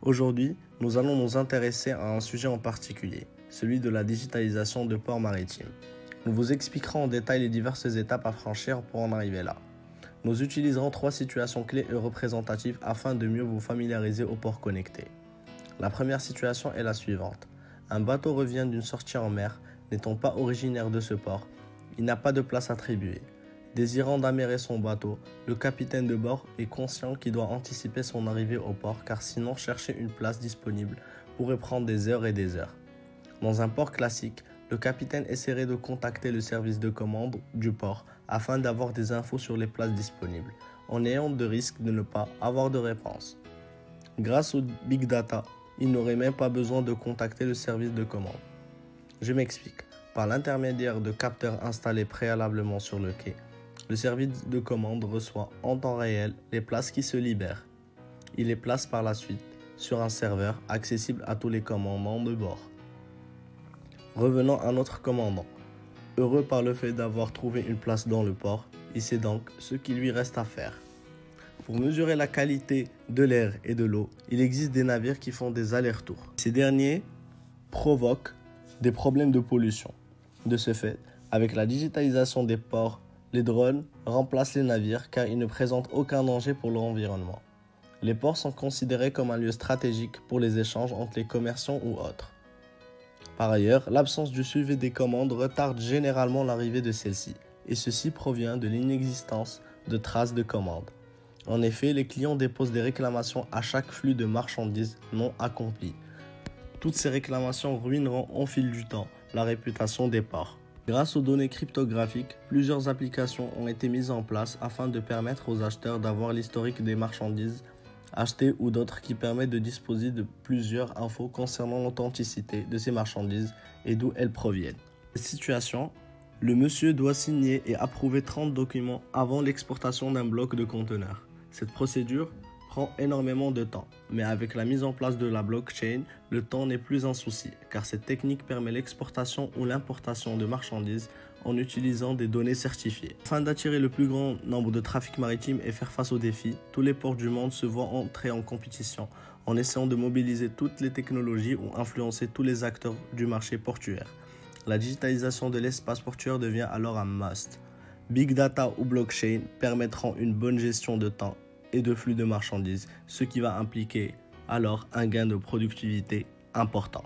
Aujourd'hui, nous allons nous intéresser à un sujet en particulier, celui de la digitalisation de ports maritimes. Nous vous expliquerons en détail les diverses étapes à franchir pour en arriver là. Nous utiliserons 3 situations clés et représentatives afin de mieux vous familiariser aux ports connectés. La première situation est la suivante. Un bateau revient d'une sortie en mer, n'étant pas originaire de ce port, il n'a pas de place attribuée. Désirant d'amérer son bateau, le capitaine de bord est conscient qu'il doit anticiper son arrivée au port car sinon chercher une place disponible pourrait prendre des heures et des heures. Dans un port classique, le capitaine essaierait de contacter le service de commande du port afin d'avoir des infos sur les places disponibles, en ayant de risque de ne pas avoir de réponse. Grâce au Big Data, il n'aurait même pas besoin de contacter le service de commande. Je m'explique. Par l'intermédiaire de capteurs installés préalablement sur le quai, le service de commande reçoit en temps réel les places qui se libèrent. Il les place par la suite sur un serveur accessible à tous les commandants de bord. Revenons à notre commandant. Heureux par le fait d'avoir trouvé une place dans le port, il sait donc ce qu'il lui reste à faire. Pour mesurer la qualité de l'air et de l'eau, il existe des navires qui font des allers-retours. Ces derniers provoquent des problèmes de pollution. De ce fait, avec la digitalisation des ports, les drones remplacent les navires car ils ne présentent aucun danger pour l'environnement. Les ports sont considérés comme un lieu stratégique pour les échanges entre les commerçants ou autres. Par ailleurs, l'absence du suivi des commandes retarde généralement l'arrivée de celles-ci, et ceci provient de l'inexistence de traces de commandes. En effet, les clients déposent des réclamations à chaque flux de marchandises non accompli. Toutes ces réclamations ruineront au fil du temps la réputation des ports. Grâce aux données cryptographiques, plusieurs applications ont été mises en place afin de permettre aux acheteurs d'avoir l'historique des marchandises achetées ou d'autres qui permettent de disposer de plusieurs infos concernant l'authenticité de ces marchandises et d'où elles proviennent. Dans cette situation, le monsieur doit signer et approuver 30 documents avant l'exportation d'un bloc de conteneurs. Cette procédure prend énormément de temps, mais avec la mise en place de la blockchain, le temps n'est plus un souci, car cette technique permet l'exportation ou l'importation de marchandises en utilisant des données certifiées. Afin d'attirer le plus grand nombre de trafics maritimes et faire face aux défis, tous les ports du monde se voient entrer en compétition en essayant de mobiliser toutes les technologies ou influencer tous les acteurs du marché portuaire. La digitalisation de l'espace portuaire devient alors un must. Big Data ou blockchain permettront une bonne gestion de temps et de flux de marchandises, ce qui va impliquer alors un gain de productivité important.